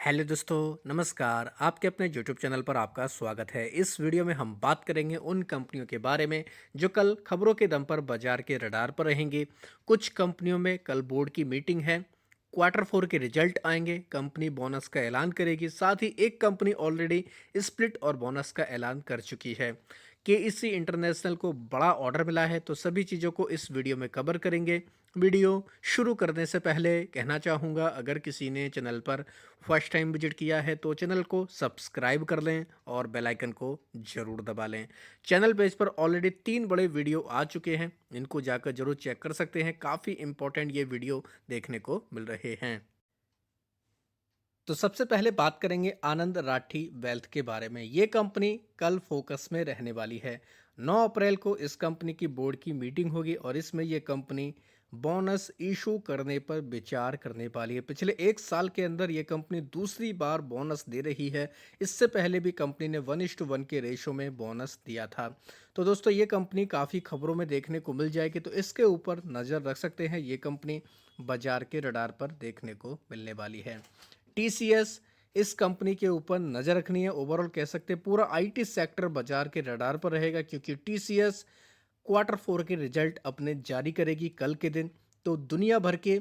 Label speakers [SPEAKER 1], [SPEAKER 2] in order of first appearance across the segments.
[SPEAKER 1] Hello दोस्तों, नमस्कार। आपके अपने यूट्यूब चैनल पर आपका स्वागत है। इस वीडियो में हम बात करेंगे उन कंपनियों के बारे में जो कल खबरों के दम पर बाजार के रडार पर रहेंगी। कुछ कंपनियों में कल बोर्ड की मीटिंग है, क्वार्टर फोर के रिजल्ट आएंगे, कंपनी बोनस का ऐलान करेगी। साथ ही एक कंपनी ऑलरेडी स्प्लिट और बोनस का ऐलान कर चुकी है। केईसी इंटरनेशनल को बड़ा ऑर्डर मिला है, तो सभी चीज़ों को इस वीडियो में कवर करेंगे। वीडियो शुरू करने से पहले कहना चाहूँगा, अगर किसी ने चैनल पर फर्स्ट टाइम विजिट किया है तो चैनल को सब्सक्राइब कर लें और बेल आइकन को ज़रूर दबा लें। चैनल पेज पर ऑलरेडी 3 बड़े वीडियो आ चुके हैं, इनको जाकर ज़रूर चेक कर सकते हैं। काफ़ी इंपॉर्टेंट ये वीडियो देखने को मिल रहे हैं। तो सबसे पहले बात करेंगे आनंद राठी वेल्थ के बारे में। ये कंपनी कल फोकस में रहने वाली है। 9 अप्रैल को इस कंपनी की बोर्ड की मीटिंग होगी और इसमें ये कंपनी बोनस इशू करने पर विचार करने वाली है। पिछले 1 साल के अंदर ये कंपनी दूसरी बार बोनस दे रही है। इससे पहले भी कंपनी ने 1:1 के रेशो में बोनस दिया था। तो दोस्तों, ये कंपनी काफ़ी खबरों में देखने को मिल जाएगी, तो इसके ऊपर नज़र रख सकते हैं। ये कंपनी बाजार के रडार पर देखने को मिलने वाली है। टीसीएस, इस कंपनी के ऊपर नज़र रखनी है। ओवरऑल कह सकते हैं पूरा आईटी सेक्टर बाजार के रडार पर रहेगा, क्योंकि टीसीएस क्वार्टर फोर के रिजल्ट अपने जारी करेगी कल के दिन। तो दुनिया भर के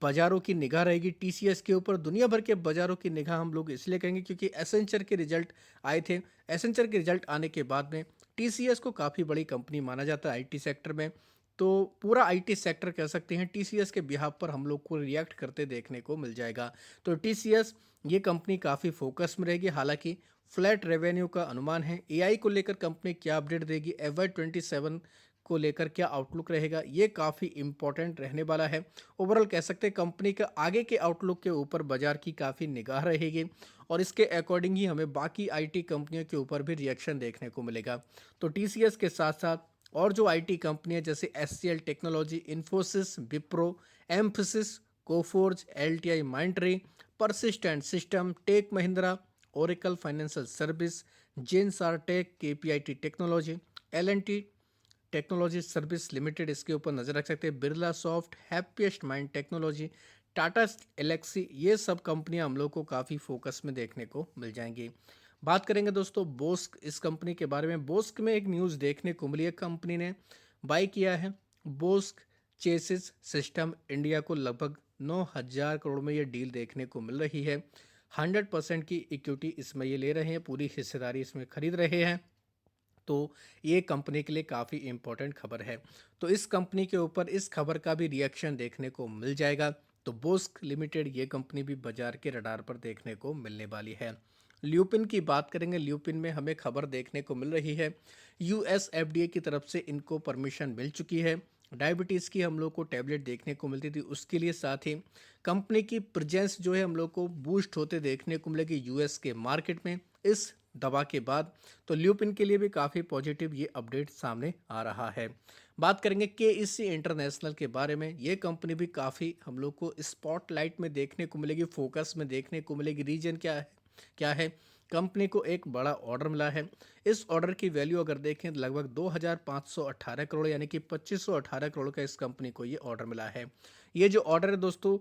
[SPEAKER 1] बाजारों की निगाह रहेगी टीसीएस के ऊपर। दुनिया भर के बाजारों की निगाह हम लोग इसलिए कहेंगे क्योंकि एसेंचर के रिजल्ट आए थे। एसेंचर के रिजल्ट आने के बाद में टीसीएस को काफ़ी बड़ी कंपनी माना जाता है आईटी सेक्टर में। तो पूरा आईटी सेक्टर कह सकते हैं टीसीएस के बिहाफ पर हम लोग को रिएक्ट करते देखने को मिल जाएगा। तो टीसीएस, ये कंपनी काफ़ी फोकस में रहेगी। हालांकि फ्लैट रेवेन्यू का अनुमान है। एआई को लेकर कंपनी क्या अपडेट देगी, FY 27 को लेकर क्या आउटलुक रहेगा, ये काफ़ी इंपॉर्टेंट रहने वाला है। ओवरऑल कह सकते हैं कंपनी का आगे के आउटलुक के ऊपर बाजार की काफ़ी निगाह रहेगी और इसके अकॉर्डिंग ही हमें बाकी आईटी कंपनियों के ऊपर भी रिएक्शन देखने को मिलेगा। तो टीसीएस के साथ साथ और जो आईटी कंपनियां जैसे HCL technology, Infosys, Wipro, Mphasis, Coforge, LTI Mindtree, persistent system, tech Mahindra, Oracle financial service, Zensar tech, KPIT technology, LNT technology service limited, इसके ऊपर नज़र रख सकते हैं। Birlasoft, happiest mind technology, Tata Elxsi, ये सब कंपनियां हम लोग को काफ़ी फोकस में देखने को मिल जाएंगी। बात करेंगे दोस्तों बोस्क, इस कंपनी के बारे में। बोस्क में एक न्यूज़ देखने को मिली है, कंपनी ने बाई किया है बोस्क चेसिस सिस्टम इंडिया को। लगभग 9,000 करोड़ में ये डील देखने को मिल रही है। 100% की इक्विटी इसमें ये ले रहे हैं, पूरी हिस्सेदारी इसमें खरीद रहे हैं। तो ये कंपनी के लिए काफ़ी इम्पोर्टेंट खबर है। तो इस कंपनी के ऊपर इस खबर का भी रिएक्शन देखने को मिल जाएगा। तो बोस्क लिमिटेड, ये कंपनी भी बाजार के रडार पर देखने को मिलने वाली है। ल्यूपिन की बात करेंगे। ल्यूपिन में हमें खबर देखने को मिल रही है, यूएस एफडीए की तरफ से इनको परमिशन मिल चुकी है। डायबिटीज़ की हम लोग को टैबलेट देखने को मिलती थी, उसके लिए साथ ही कंपनी की प्रेजेंस जो है हम लोग को बूस्ट होते देखने को मिलेगी यूएस के मार्केट में इस दवा के बाद। तो ल्यूपिन के लिए भी काफ़ी पॉजिटिव ये अपडेट सामने आ रहा है। बात करेंगे केईसी इंटरनेशनल के बारे में। ये कंपनी भी काफ़ी हम लोग को स्पॉटलाइट में देखने को मिलेगी, फोकस में देखने को मिलेगी। रीजन क्या है, कंपनी को एक बड़ा ऑर्डर मिला है। इस ऑर्डर की वैल्यू अगर देखें तो लगभग 2,518 करोड़, यानी कि 2,518 करोड़ का इस कंपनी को ये ऑर्डर मिला है। ये जो ऑर्डर है दोस्तों,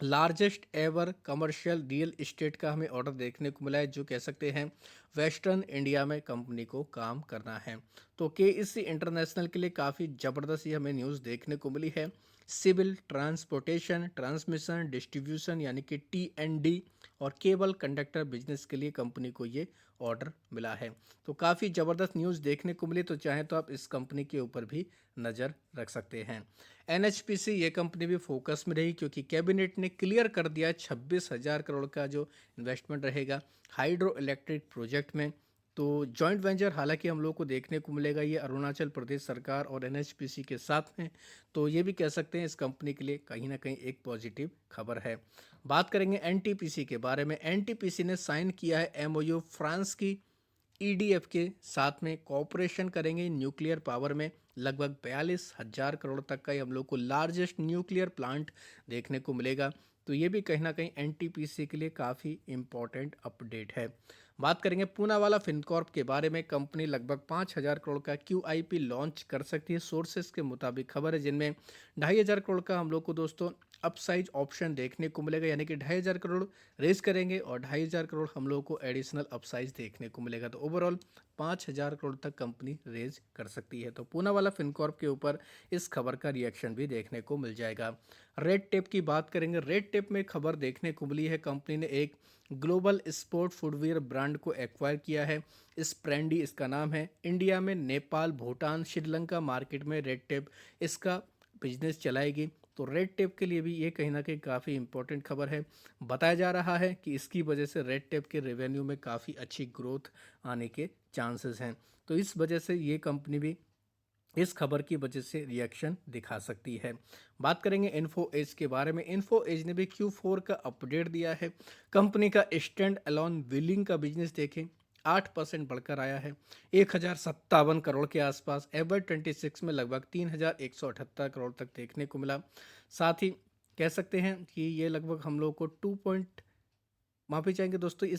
[SPEAKER 1] largest ever commercial real estate का हमें ऑर्डर देखने को मिला है, जो कह सकते हैं वेस्टर्न इंडिया में कंपनी को काम करना है। तो केईसी इंटरनेशनल के लिए काफ़ी ज़बरदस्त ये हमें न्यूज़ देखने को मिली है। सिविल, ट्रांसपोर्टेशन, ट्रांसमिशन, डिस्ट्रीब्यूशन यानी कि टी और केबल कंडक्टर बिजनेस के लिए कंपनी को ये ऑर्डर मिला है। तो काफ़ी ज़बरदस्त न्यूज़ देखने को मिली। तो चाहे तो आप इस कंपनी के ऊपर भी नज़र रख सकते हैं। एनएचपीसी, ये कंपनी भी फोकस में रही, क्योंकि कैबिनेट ने क्लियर कर दिया 26,000 करोड़ का जो इन्वेस्टमेंट रहेगा हाइड्रो इलेक्ट्रिक प्रोजेक्ट में। तो जॉइंट वेंचर हालांकि हम लोग को देखने को मिलेगा ये अरुणाचल प्रदेश सरकार और एनएचपीसी के साथ में। तो ये भी कह सकते हैं इस कंपनी के लिए कहीं ना कहीं एक पॉजिटिव खबर है। बात करेंगे एनटीपीसी के बारे में। एनटीपीसी ने साइन किया है एमओयू फ्रांस की ईडीएफ के साथ में, कॉपरेशन करेंगे न्यूक्लियर पावर में। लगभग 42,000 करोड़ तक का ये हम लोग को लार्जेस्ट न्यूक्लियर प्लांट देखने को मिलेगा। तो ये भी कहीं ना कहीं एनटीपीसी के लिए काफ़ी इम्पॉर्टेंट अपडेट है। बात करेंगे पूनावाला फिनकॉर्प के बारे में। कंपनी लगभग 5,000 करोड़ का QIP लॉन्च कर सकती है, सोर्सेस के मुताबिक खबर है, जिनमें 2,500 करोड़ का हम लोग को दोस्तों अपसाइज ऑप्शन देखने को मिलेगा, यानी कि 2,500 करोड़ रेज करेंगे और 2,500 करोड़ हम लोग को एडिशनल अपसाइज देखने को मिलेगा। तो ओवरऑल 5,000 करोड़ तक कंपनी रेज कर सकती है। तो पूनावाला फिनकॉर्प के ऊपर इस खबर का रिएक्शन भी देखने को मिल जाएगा। रेड टेप की बात करेंगे। रेड टेप में खबर देखने को मिली है, कंपनी ने एक ग्लोबल स्पोर्ट फुटवियर ब्रांड को एक्वायर किया है। स्प्रेंडी इसका नाम है। इंडिया में नेपाल, भूटान, श्रीलंका मार्केट में रेड टेप इसका बिजनेस चलाएगी। तो रेड टेप के लिए भी ये कहीं ना कहीं काफ़ी इंपॉर्टेंट खबर है। बताया जा रहा है कि इसकी वजह से रेड टेप के रेवेन्यू में काफ़ी अच्छी ग्रोथ आने के चांसेस हैं। तो इस वजह से ये कंपनी भी इस खबर की वजह से रिएक्शन दिखा सकती है। बात करेंगे इन्फो एज के बारे में। इन्फो एज ने भी Q4 का अपडेट दिया है। कंपनी का स्टैंड अलोन बिलिंग का बिजनेस देखें 8% बढ़कर आया है 1,057 करोड़ के आसपास। FY26 में लगभग 3,178 करोड़ तक देखने को मिला। साथ ही कह सकते हैं कि ये लगभग हम लोग को माफ़ी चाहेंगे दोस्तों,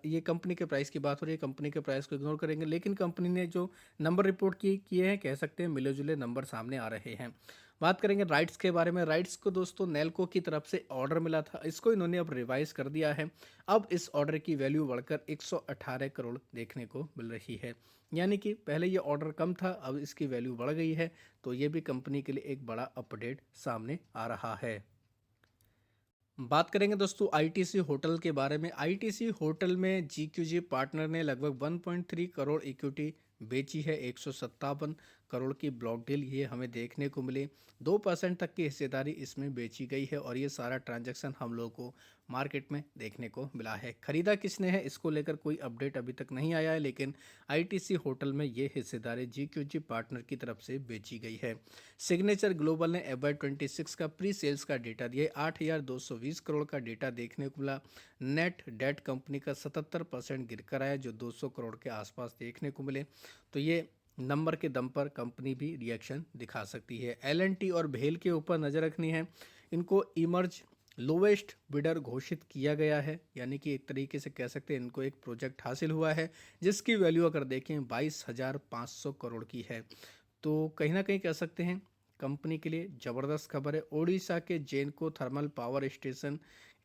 [SPEAKER 1] ये कंपनी के प्राइस की बात हो रही है, कंपनी के प्राइस को इग्नोर करेंगे, लेकिन कंपनी ने जो नंबर रिपोर्ट किए हैं, कह सकते हैं मिले जुले नंबर सामने आ रहे हैं। बात करेंगे राइट्स के बारे में। राइट्स को दोस्तों नेल्को की तरफ से ऑर्डर मिला था, इसको इन्होंने अब रिवाइज कर दिया है। अब इस ऑर्डर की वैल्यू बढ़कर 118 करोड़ देखने को मिल रही है, यानी कि पहले ये ऑर्डर कम था, अब इसकी वैल्यू बढ़ गई है। तो ये भी कंपनी के लिए एक बड़ा अपडेट सामने आ रहा है। बात करेंगे दोस्तों आईटीसी होटल के बारे में। आईटीसी होटल में जीक्यूजी पार्टनर ने लगभग 1.3 करोड़ इक्विटी बेची है। 157 करोड़ की ब्लॉक डील ये हमें देखने को मिली। 2% तक की हिस्सेदारी इसमें बेची गई है और ये सारा ट्रांजैक्शन हम लोग को मार्केट में देखने को मिला है। खरीदा किसने है इसको लेकर कोई अपडेट अभी तक नहीं आया है, लेकिन आईटीसी होटल में ये हिस्सेदारी जीक्यूजी पार्टनर की तरफ से बेची गई है। सिग्नेचर ग्लोबल ने FY26 का प्री सेल्स का डेटा दिया। 8,220 करोड़ का डेटा देखने को मिला। नेट डेट कंपनी का 77% गिर कर आया, जो 200 करोड़ के आसपास देखने को मिले। तो ये नंबर के दम पर कंपनी भी रिएक्शन दिखा सकती है। L&T और भेल के ऊपर नज़र रखनी है। इनको इमर्ज लोवेस्ट बिडर घोषित किया गया है, यानी कि एक तरीके से कह सकते हैं इनको एक प्रोजेक्ट हासिल हुआ है, जिसकी वैल्यू अगर देखें 22,500 करोड़ की है। तो कहीं ना कहीं कह सकते हैं कंपनी के लिए ज़बरदस्त खबर है। ओडिशा के जेनको थर्मल पावर स्टेशन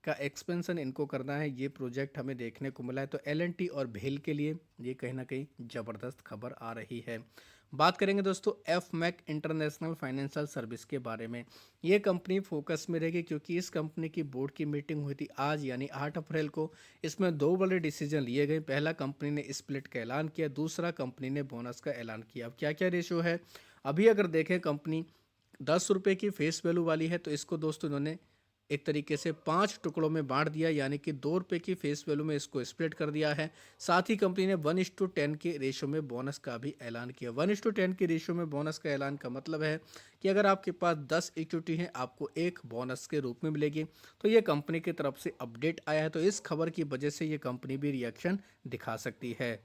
[SPEAKER 1] का एक्सपेंशन इनको करना है, ये प्रोजेक्ट हमें देखने को मिला है। तो L&T और भेल के लिए ये कहीं ना कहीं ज़बरदस्त खबर आ रही है। बात करेंगे दोस्तों FMAC इंटरनेशनल फाइनेंशियल सर्विस के बारे में। ये कंपनी फोकस में रहेगी, क्योंकि इस कंपनी की बोर्ड की मीटिंग हुई थी आज यानी 8 अप्रैल को। इसमें दो बड़े डिसीजन लिए गए। पहला, कंपनी ने स्प्लिट का ऐलान किया। दूसरा, कंपनी ने बोनस का ऐलान किया। अब क्या क्या रेशो है, अभी अगर देखें कंपनी 10 रुपये की फेस वैल्यू वाली है, तो इसको दोस्तों इन्होंने एक तरीके से 5 टुकड़ों में बांट दिया, यानी कि 2 रुपये की फेस वैल्यू में इसको स्प्लिट कर दिया है। साथ ही कंपनी ने 1:10 के रेशो में बोनस का भी ऐलान किया। 1:10 के रेशो में बोनस का ऐलान का मतलब है कि अगर आपके पास 10 इक्विटी हैं, आपको एक बोनस के रूप में मिलेगी। तो ये कंपनी की तरफ से अपडेट आया है, तो इस खबर की वजह से ये कंपनी भी रिएक्शन दिखा सकती है।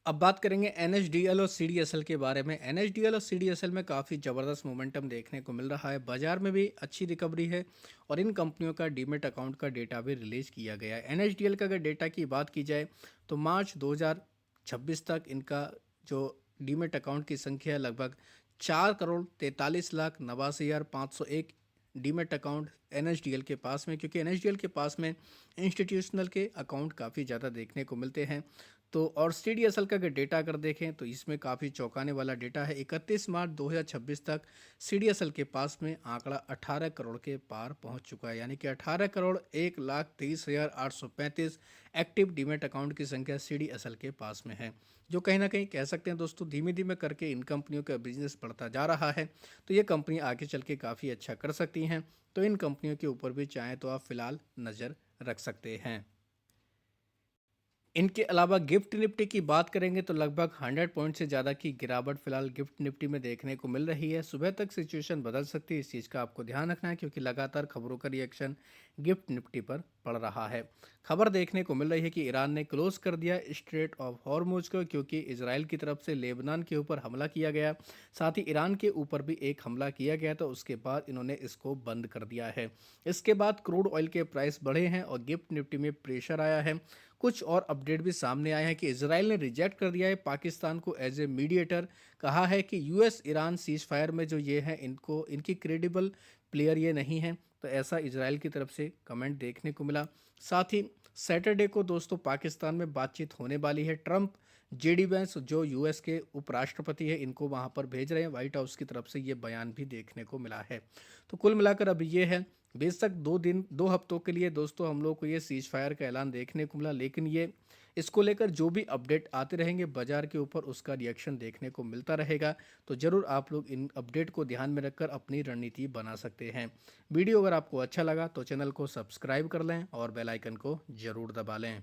[SPEAKER 1] अब बात करेंगे NSDL और CDSL के बारे में। NSDL और CDSL में काफ़ी ज़बरदस्त मोमेंटम देखने को मिल रहा है। बाजार में भी अच्छी रिकवरी है और इन कंपनियों का डीमेट अकाउंट का डेटा भी रिलीज़ किया गया है। NSDL का अगर डेटा की बात की जाए तो मार्च 2026 तक इनका जो डीमेट अकाउंट की संख्या है लगभग 4,43,89,501 डीमेट अकाउंट NSDL के पास में, क्योंकि NSDL के पास में इंस्टीट्यूशनल के अकाउंट काफ़ी ज़्यादा देखने को मिलते हैं। तो और CDSL का अगर डेटा अगर देखें तो इसमें काफ़ी चौंकाने वाला डेटा है। 31 मार्च 2026 तक CDSL के पास में आंकड़ा 18 करोड़ के पार पहुंच चुका है, यानी कि 18 करोड़ 1,23,835 एक्टिव डीमेट अकाउंट की संख्या CDSL के पास में है, जो कहीं ना कहीं कह सकते हैं दोस्तों धीमे धीमे करके इन कंपनियों का बिजनेस बढ़ता जा रहा है। तो ये कंपनी आगे चल के काफ़ी अच्छा कर सकती हैं। तो इन कंपनियों के ऊपर भी चाहें तो आप फिलहाल नज़र रख सकते हैं। इनके अलावा गिफ्ट निफ्टी की बात करेंगे तो लगभग 100 पॉइंट से ज़्यादा की गिरावट फिलहाल गिफ्ट निफ्टी में देखने को मिल रही है। सुबह तक सिचुएशन बदल सकती है, इस चीज़ का आपको ध्यान रखना है, क्योंकि लगातार खबरों का रिएक्शन गिफ्ट निफ्टी पर पड़ रहा है। खबर देखने को मिल रही है कि ईरान ने क्लोज कर दिया स्ट्रेट ऑफ हॉर्मुज को, क्योंकि इजराइल की तरफ से लेबनान के ऊपर हमला किया गया, साथ ही ईरान के ऊपर भी एक हमला किया गया, तो उसके बाद इन्होंने इसको बंद कर दिया है। इसके बाद क्रूड ऑयल के प्राइस बढ़े हैं और गिफ्ट निफ्टी में प्रेशर आया है। कुछ और अपडेट भी सामने आए हैं कि इजराइल ने रिजेक्ट कर दिया है पाकिस्तान को एज ए मीडिएटर। कहा है कि यूएस ईरान सीज फायर में जो ये हैं इनको इनकी क्रेडिबल प्लेयर ये नहीं है। तो ऐसा इजराइल की तरफ से कमेंट देखने को मिला। साथ ही सैटरडे को दोस्तों पाकिस्तान में बातचीत होने वाली है। ट्रंप जेडी वैंस जो यूएस के उपराष्ट्रपति है इनको वहां पर भेज रहे हैं। व्हाइट हाउस की तरफ से ये बयान भी देखने को मिला है। तो कुल मिलाकर अभी ये है, बेशक 2 हफ्तों के लिए दोस्तों हम लोग को ये सीज फायर का ऐलान देखने को मिला, लेकिन ये इसको लेकर जो भी अपडेट आते रहेंगे बाजार के ऊपर उसका रिएक्शन देखने को मिलता रहेगा। तो ज़रूर आप लोग इन अपडेट को ध्यान में रखकर अपनी रणनीति बना सकते हैं। वीडियो अगर आपको अच्छा लगा तो चैनल को सब्सक्राइब कर लें और बेल आइकन को ज़रूर दबा लें।